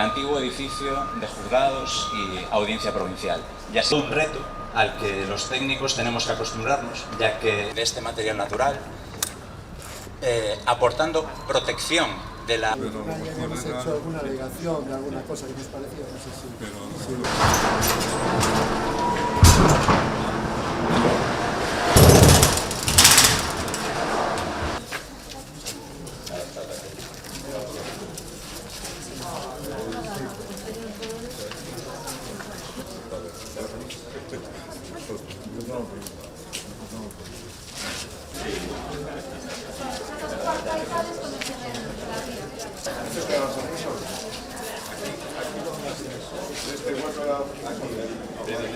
antiguo edificio de juzgados y audiencia provincial. Y así un reto al que los técnicos tenemos que acostumbrarnos, ya que de este material natural, aportando protección de la... Pero ya hemos hecho alguna alegación de alguna cosa que nos parecía, no sé si... Este hueco aquí,